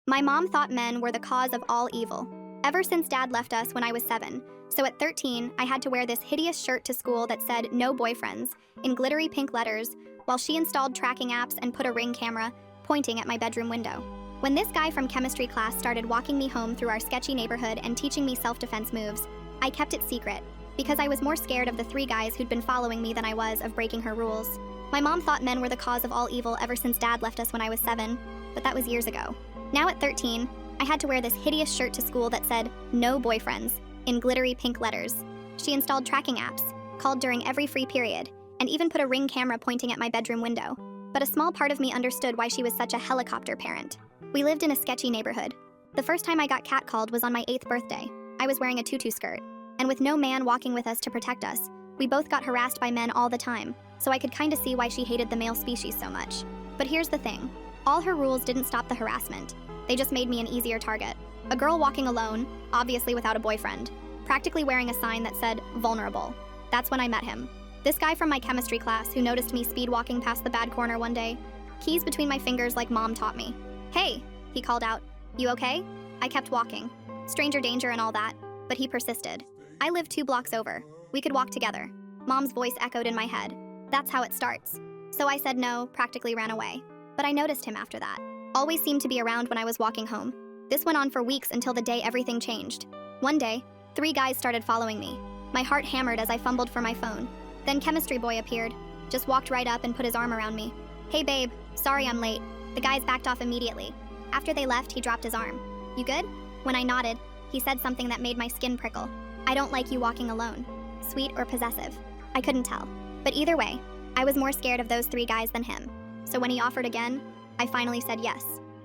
My mom thought men were the cause of all evil, ever since Dad left us when I was 7. So at 13, I had to wear this hideous shirt to school that said "No boyfriends" in glittery pink letters, while she installed tracking apps and put a Ring camera pointing at my bedroom window. When this guy from chemistry class started walking me home through our sketchy neighborhood and teaching me self-defense moves, I kept it secret, because I was more scared of the 3 guys who'd been following me than I was of breaking her rules. My mom thought men were the cause of all evil ever since Dad left us when I was 7, but that was years ago. Now at 13, I had to wear this hideous shirt to school that said "No boyfriends" in glittery pink letters. She installed tracking apps, called during every free period, and even put a Ring camera pointing at my bedroom window. But a small part of me understood why she was such a helicopter parent. We lived in a sketchy neighborhood. The first time I got catcalled was on my 8th birthday. I was wearing a tutu skirt, and with no man walking with us to protect us, we both got harassed by men all the time, so I could kinda see why she hated the male species so much. But here's the thing. All her rules didn't stop the harassment. They just made me an easier target. A girl walking alone, obviously without a boyfriend, practically wearing a sign that said "vulnerable." That's when I met him. This guy from my chemistry class who noticed me speed walking past the bad corner one day, keys between my fingers like Mom taught me. "Hey," he called out. "You okay?" I kept walking. Stranger danger and all that, but he persisted. I lived 2 blocks over. We could walk together. Mom's voice echoed in my head. That's how it starts. So I said no, practically ran away. But I noticed him after that. Always seemed to be around when I was walking home. This went on for weeks until the day everything changed. One day, 3 guys started following me. My heart hammered as I fumbled for my phone. Then chemistry boy appeared, just walked right up and put his arm around me. "Hey babe, sorry I'm late." The guys backed off immediately. After they left, he dropped his arm. "You good?" When I nodded, he said something that made my skin prickle. "I don't like you walking alone." Sweet or possessive? I couldn't tell. But either way, I was more scared of those 3 guys than him. So when he offered again, I finally said yes.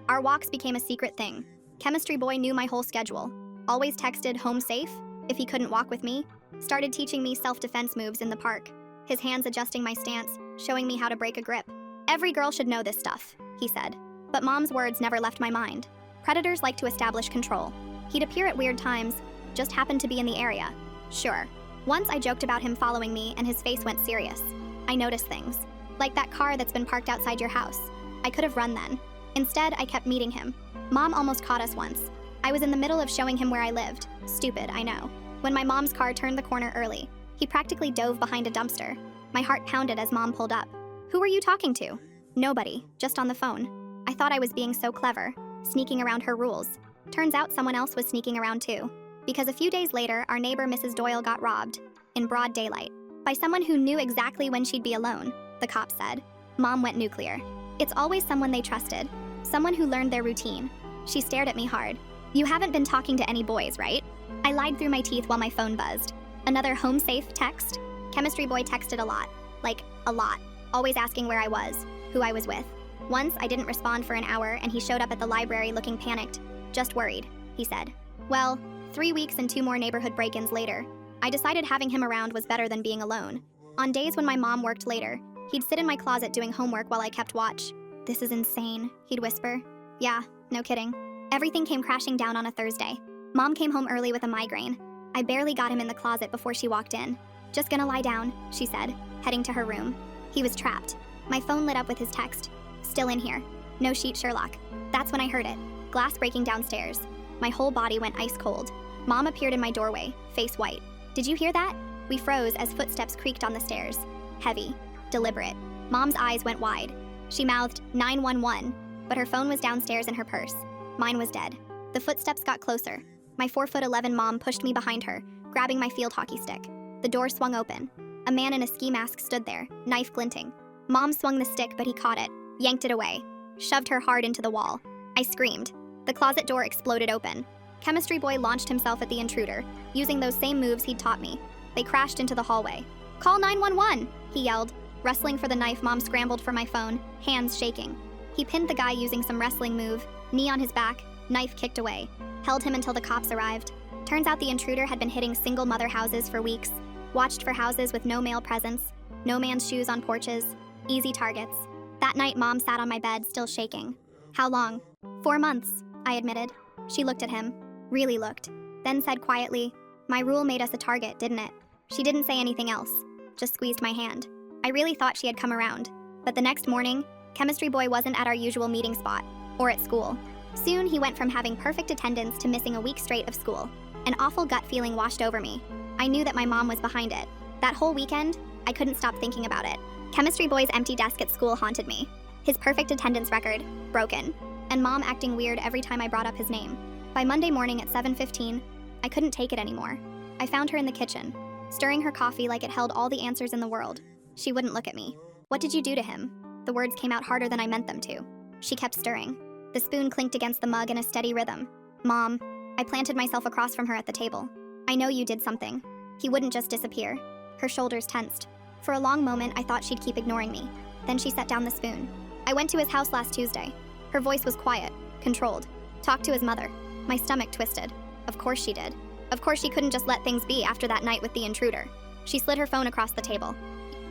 Our walks became a secret thing. Chemistry boy knew my whole schedule. Always texted "home safe" if he couldn't walk with me. Started teaching me self-defense moves in the park. His hands adjusting my stance, showing me how to break a grip. "Every girl should know this stuff," he said. But Mom's words never left my mind. Predators like to establish control. He'd appear at weird times, just happened to be in the area. Sure. Once I joked about him following me and his face went serious. I noticed things. Like that car that's been parked outside your house. I could have run then. Instead, I kept meeting him. Mom almost caught us once. I was in the middle of showing him where I lived. Stupid, I know. When my mom's car turned the corner early, he practically dove behind a dumpster. My heart pounded as Mom pulled up. "Who were you talking to?" "Nobody, just on the phone." I thought I was being so clever, sneaking around her rules. Turns out someone else was sneaking around too. Because a few days later, our neighbor Mrs. Doyle got robbed, in broad daylight, by someone who knew exactly when she'd be alone, the cops said. Mom went nuclear. It's always someone they trusted, someone who learned their routine. She stared at me hard. "You haven't been talking to any boys, right?" I lied through my teeth while my phone buzzed. Another "home safe" text? Chemistry boy texted a lot. Like, a lot. Always asking where I was, who I was with. Once, I didn't respond for an hour and he showed up at the library looking panicked. "Just worried," he said. Well, 3 weeks and 2 more neighborhood break-ins later, I decided having him around was better than being alone. On days when my mom worked later, he'd sit in my closet doing homework while I kept watch. "This is insane," he'd whisper. Yeah, no kidding. Everything came crashing down on a Thursday. Mom came home early with a migraine. I barely got him in the closet before she walked in. "Just gonna lie down," she said, heading to her room. He was trapped. My phone lit up with his text. "Still in here. No sheet, Sherlock." That's when I heard it. Glass breaking downstairs. My whole body went ice cold. Mom appeared in my doorway, face white. "Did you hear that?" We froze as footsteps creaked on the stairs. Heavy. Deliberate. Mom's eyes went wide. She mouthed 911, but her phone was downstairs in her purse. Mine was dead. The footsteps got closer. My 4'11" mom pushed me behind her, grabbing my field hockey stick. The door swung open. A man in a ski mask stood there, knife glinting. Mom swung the stick, but he caught it, yanked it away, shoved her hard into the wall. I screamed. The closet door exploded open. Chemistry boy launched himself at the intruder, using those same moves he'd taught me. They crashed into the hallway. "Call 911!" he yelled. Rustling for the knife, Mom scrambled for my phone, hands shaking. He pinned the guy using some wrestling move, knee on his back, knife kicked away. Held him until the cops arrived. Turns out the intruder had been hitting single mother houses for weeks. Watched for houses with no male presence, no man's shoes on porches, easy targets. That night, Mom sat on my bed, still shaking. "How long?" 4 months, I admitted. She looked at him, really looked, then said quietly, "My rule made us a target, didn't it?" She didn't say anything else, just squeezed my hand. I really thought she had come around. But the next morning, Chemistry boy wasn't at our usual meeting spot, or at school. Soon, he went from having perfect attendance to missing a week straight of school. An awful gut feeling washed over me. I knew that my mom was behind it. That whole weekend, I couldn't stop thinking about it. Chemistry boy's empty desk at school haunted me. His perfect attendance record, broken. And mom acting weird every time I brought up his name. By Monday morning at 7:15, I couldn't take it anymore. I found her in the kitchen, stirring her coffee like it held all the answers in the world. She wouldn't look at me. "What did you do to him?" The words came out harder than I meant them to. She kept stirring. The spoon clinked against the mug in a steady rhythm. "Mom," I planted myself across from her at the table. "I know you did something." He wouldn't just disappear. Her shoulders tensed. For a long moment, I thought she'd keep ignoring me. Then she set down the spoon. "I went to his house last Tuesday." Her voice was quiet, controlled. "Talked to his mother." My stomach twisted. Of course she did. Of course she couldn't just let things be after that night with the intruder. She slid her phone across the table.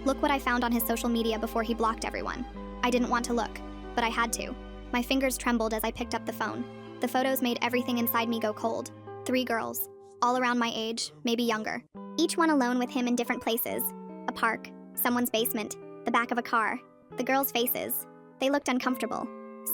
"Look what I found on his social media before he blocked everyone." I didn't want to look, but I had to. My fingers trembled as I picked up the phone. The photos made everything inside me go cold. 3 girls, all around my age, maybe younger. Each one alone with him in different places. A park, someone's basement, the back of a car. The girls' faces. They looked uncomfortable.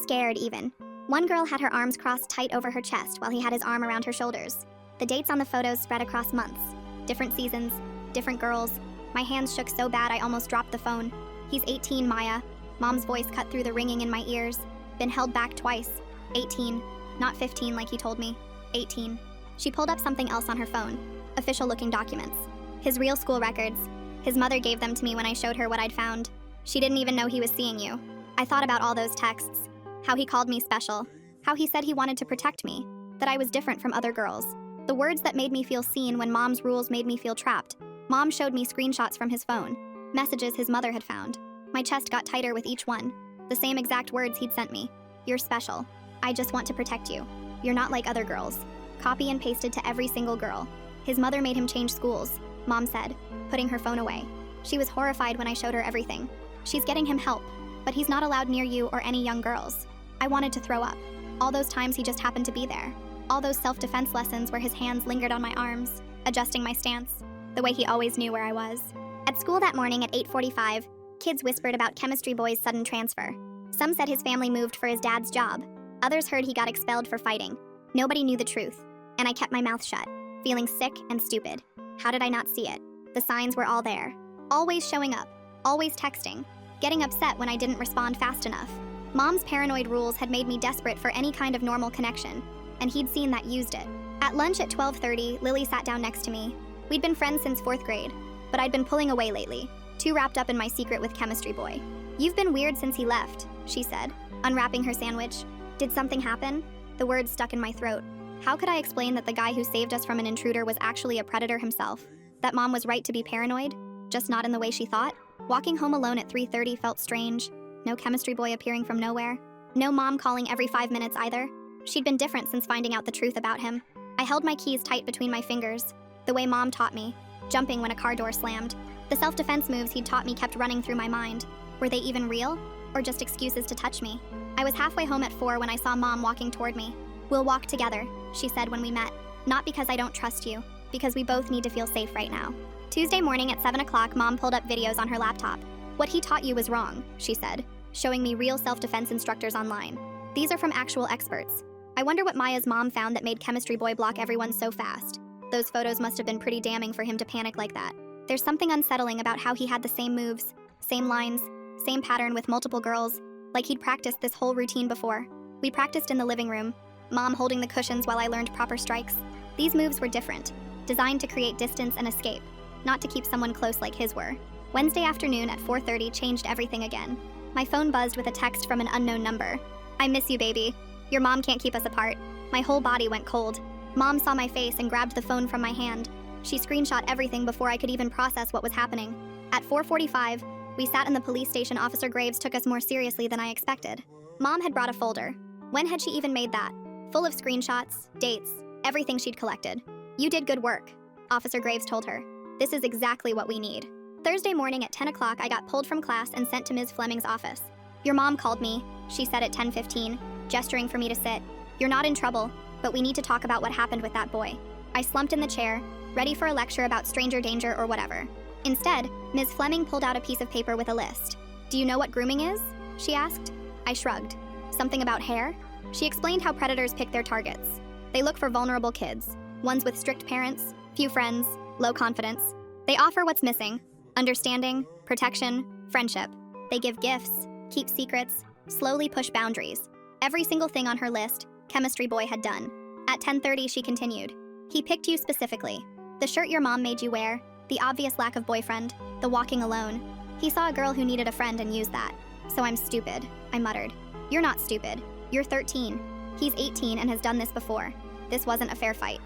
Scared even. One girl had her arms crossed tight over her chest while he had his arm around her shoulders. The dates on the photos spread across months. Different seasons, different girls. My hands shook so bad I almost dropped the phone. "He's 18, Maya." Mom's voice cut through the ringing in my ears. Been held back twice. 18. Not 15 like he told me. 18. She pulled up something else on her phone. Official-looking documents. His real school records. His mother gave them to me when I showed her what I'd found. She didn't even know he was seeing you. I thought about all those texts. How he called me special. How he said he wanted to protect me. That I was different from other girls. The words that made me feel seen when Mom's rules made me feel trapped. Mom showed me screenshots from his phone. Messages his mother had found. My chest got tighter with each one. The same exact words he'd sent me. "You're special. I just want to protect you. You're not like other girls." Copy and pasted to every single girl. His mother made him change schools, Mom said, putting her phone away. She was horrified when I showed her everything. "She's getting him help, but he's not allowed near you or any young girls." I wanted to throw up. All those times he just happened to be there. All those self-defense lessons where his hands lingered on my arms, adjusting my stance, the way he always knew where I was. At school that morning at 8:45, kids whispered about Chemistry Boy's sudden transfer. Some said his family moved for his dad's job. Others heard he got expelled for fighting. Nobody knew the truth, and I kept my mouth shut, feeling sick and stupid. How did I not see it? The signs were all there. Always showing up, always texting, getting upset when I didn't respond fast enough. Mom's paranoid rules had made me desperate for any kind of normal connection, and he'd seen that used it. At lunch at 12:30, Lily sat down next to me. We'd been friends since 4th grade, but I'd been pulling away lately, too wrapped up in my secret with Chemistry Boy. "You've been weird since he left," she said, unwrapping her sandwich. "Did something happen?" The words stuck in my throat. How could I explain that the guy who saved us from an intruder was actually a predator himself? That Mom was right to be paranoid, just not in the way she thought? Walking home alone at 3:30 felt strange. No Chemistry Boy appearing from nowhere. No Mom calling every 5 minutes either. She'd been different since finding out the truth about him. I held my keys tight between my fingers, the way Mom taught me, jumping when a car door slammed. The self-defense moves he'd taught me kept running through my mind. Were they even real, or just excuses to touch me? I was halfway home at 4 when I saw Mom walking toward me. "We'll walk together," she said when we met. "Not because I don't trust you, because we both need to feel safe right now." Tuesday morning at 7 o'clock, Mom pulled up videos on her laptop. "What he taught you was wrong," she said, showing me real self-defense instructors online. "These are from actual experts." I wonder what Maya's mom found that made Chemistry Boy block everyone so fast. Those photos must have been pretty damning for him to panic like that. There's something unsettling about how he had the same moves, same lines, same pattern with multiple girls, like he'd practiced this whole routine before. We practiced in the living room, Mom holding the cushions while I learned proper strikes. These moves were different, designed to create distance and escape, not to keep someone close like his were. Wednesday afternoon at 4:30 changed everything again. My phone buzzed with a text from an unknown number. "I miss you, baby. Your mom can't keep us apart." My whole body went cold. Mom saw my face and grabbed the phone from my hand. She screenshot everything before I could even process what was happening. At 4:45, we sat in the police station. Officer Graves took us more seriously than I expected. Mom had brought a folder. When had she even made that? Full of screenshots, dates, everything she'd collected. "You did good work," Officer Graves told her. "This is exactly what we need." Thursday morning at 10 o'clock, I got pulled from class and sent to Ms. Fleming's office. "Your mom called me," she said at 10:15, gesturing for me to sit. "You're not in trouble, but we need to talk about what happened with that boy." I slumped in the chair, ready for a lecture about stranger danger or whatever. Instead, Ms. Fleming pulled out a piece of paper with a list. "Do you know what grooming is?" she asked. I shrugged. "Something about hair?" She explained how predators pick their targets. They look for vulnerable kids, ones with strict parents, few friends, low confidence. They offer what's missing: understanding, protection, friendship. They give gifts, keep secrets, slowly push boundaries. Every single thing on her list, Chemistry Boy had done. At 10:30, she continued. He picked you specifically. The shirt your mom made you wear, the obvious lack of boyfriend, the walking alone. He saw a girl who needed a friend and used that. So I'm stupid, I muttered. You're not stupid. You're 13. He's 18 and has done this before. This wasn't a fair fight.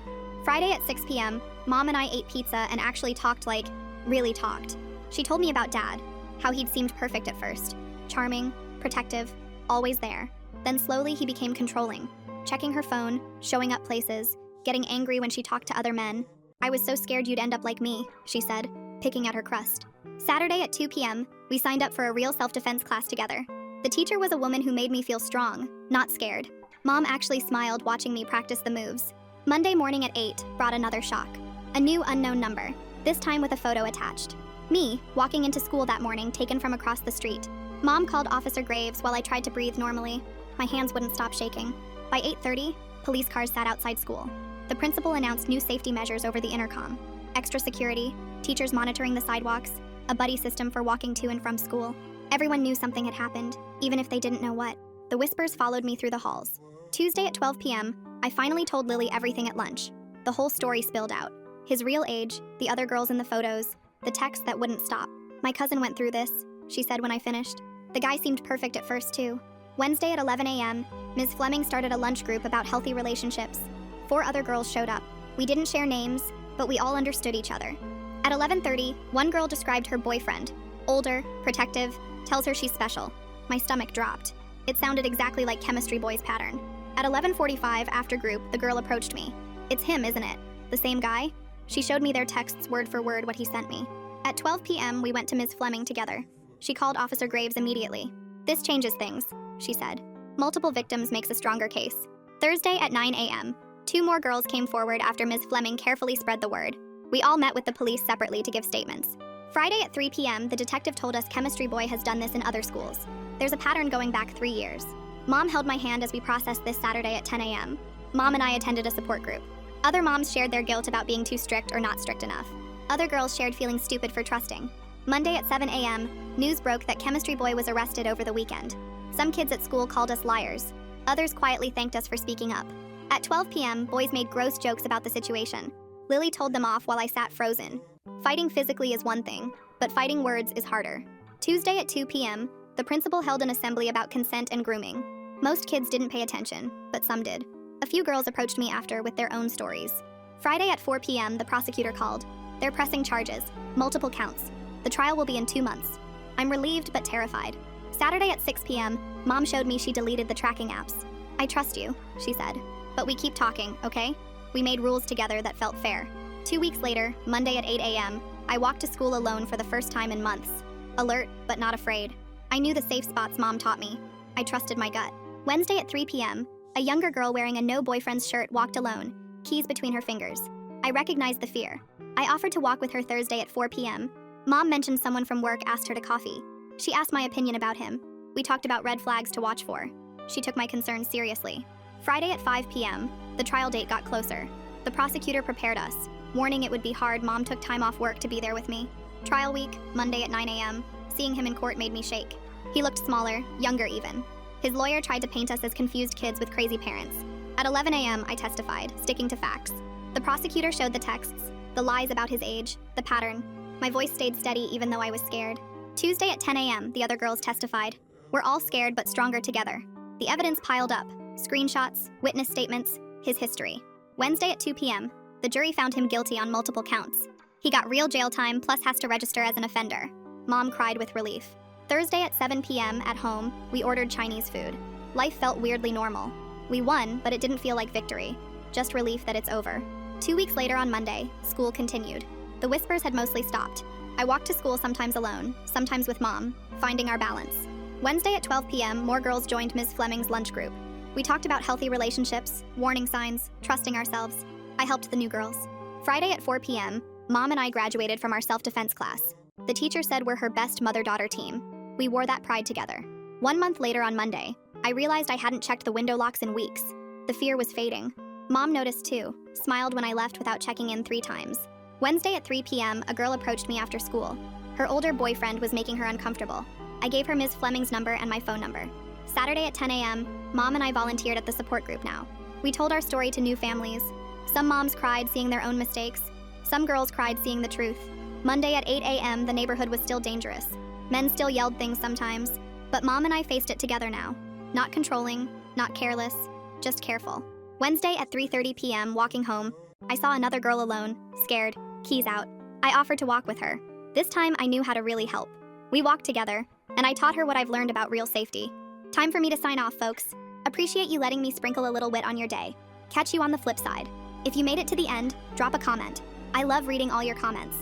Friday at 6 p.m., Mom and I ate pizza and actually talked, like, really talked. She told me about Dad, how he'd seemed perfect at first. Charming, protective, always there. Then slowly he became controlling, checking her phone, showing up places, getting angry when she talked to other men. I was so scared you'd end up like me, she said, picking at her crust. Saturday at 2 p.m., we signed up for a real self-defense class together. The teacher was a woman who made me feel strong, not scared. Mom actually smiled watching me practice the moves. Monday morning at 8 brought another shock. A new unknown number, this time with a photo attached. Me, walking into school that morning, taken from across the street. Mom called Officer Graves while I tried to breathe normally. My hands wouldn't stop shaking. By 8:30, police cars sat outside school. The principal announced new safety measures over the intercom. Extra security, teachers monitoring the sidewalks, a buddy system for walking to and from school. Everyone knew something had happened, even if they didn't know what. The whispers followed me through the halls. Tuesday at 12 p.m., I finally told Lily everything at lunch. The whole story spilled out. His real age, the other girls in the photos, the text that wouldn't stop. My cousin went through this, she said when I finished. The guy seemed perfect at first, too. Wednesday at 11 a.m., Ms. Fleming started a lunch group about healthy relationships. 4 other girls showed up. We didn't share names, but we all understood each other. At 11:30, one girl described her boyfriend. Older, protective, tells her she's special. My stomach dropped. It sounded exactly like Chemistry Boy's pattern. At 11:45, after group, the girl approached me. It's him, isn't it? The same guy? She showed me their texts word for word what he sent me. At 12 p.m., we went to Ms. Fleming together. She called Officer Graves immediately. This changes things, she said. Multiple victims makes a stronger case. Thursday at 9 a.m., 2 more girls came forward after Ms. Fleming carefully spread the word. We all met with the police separately to give statements. Friday at 3 p.m., the detective told us Chemistry Boy has done this in other schools. There's a pattern going back 3 years. Mom held my hand as we processed this Saturday at 10 a.m. Mom and I attended a support group. Other moms shared their guilt about being too strict or not strict enough. Other girls shared feeling stupid for trusting. Monday at 7 a.m., news broke that Chemistry Boy was arrested over the weekend. Some kids at school called us liars. Others quietly thanked us for speaking up. At 12 p.m., boys made gross jokes about the situation. Lily told them off while I sat frozen. Fighting physically is one thing, but fighting words is harder. Tuesday at 2 p.m., the principal held an assembly about consent and grooming. Most kids didn't pay attention, but some did. A few girls approached me after with their own stories. Friday at 4 p.m., the prosecutor called. They're pressing charges, multiple counts. The trial will be in 2 months. I'm relieved but terrified. Saturday at 6 p.m., Mom showed me she deleted the tracking apps. I trust you, she said. But we keep talking, okay? We made rules together that felt fair. 2 weeks later, Monday at 8 a.m., I walked to school alone for the first time in months. Alert, but not afraid. I knew the safe spots Mom taught me. I trusted my gut. Wednesday at 3 p.m., a younger girl wearing a no boyfriend's shirt walked alone, keys between her fingers. I recognized the fear. I offered to walk with her Thursday at 4 p.m. Mom mentioned someone from work asked her to coffee. She asked my opinion about him. We talked about red flags to watch for. She took my concerns seriously. Friday at 5 p.m., the trial date got closer. The prosecutor prepared us, warning it would be hard. Mom took time off work to be there with me. Trial week, Monday at 9 a.m., seeing him in court made me shake. He looked smaller, younger even. His lawyer tried to paint us as confused kids with crazy parents. At 11 a.m., I testified, sticking to facts. The prosecutor showed the texts, the lies about his age, the pattern. My voice stayed steady even though I was scared. Tuesday at 10 a.m., the other girls testified. We're all scared but stronger together. The evidence piled up. Screenshots, witness statements, his history. Wednesday at 2 p.m., the jury found him guilty on multiple counts. He got real jail time plus has to register as an offender. Mom cried with relief. Thursday at 7 p.m. at home, we ordered Chinese food. Life felt weirdly normal. We won, but it didn't feel like victory. Just relief that it's over. 2 weeks later on Monday, school continued. The whispers had mostly stopped. I walked to school sometimes alone, sometimes with Mom, finding our balance. Wednesday at 12 p.m., more girls joined Ms. Fleming's lunch group. We talked about healthy relationships, warning signs, trusting ourselves. I helped the new girls. Friday at 4 p.m., Mom and I graduated from our self-defense class. The teacher said we're her best mother-daughter team. We wore that pride together. 1 month later on Monday, I realized I hadn't checked the window locks in weeks. The fear was fading. Mom noticed too, smiled when I left without checking in 3 times. Wednesday at 3 p.m., a girl approached me after school. Her older boyfriend was making her uncomfortable. I gave her Ms. Fleming's number and my phone number. Saturday at 10 a.m., Mom and I volunteered at the support group now. We told our story to new families. Some moms cried seeing their own mistakes. Some girls cried seeing the truth. Monday at 8 a.m., the neighborhood was still dangerous. Men still yelled things sometimes. But Mom and I faced it together now. Not controlling, not careless, just careful. Wednesday at 3:30 p.m., walking home, I saw another girl alone, scared, keys out. I offered to walk with her. This time I knew how to really help. We walked together, and I taught her what I've learned about real safety. Time for me to sign off, folks. Appreciate you letting me sprinkle a little wit on your day. Catch you on the flip side. If you made it to the end, drop a comment. I love reading all your comments.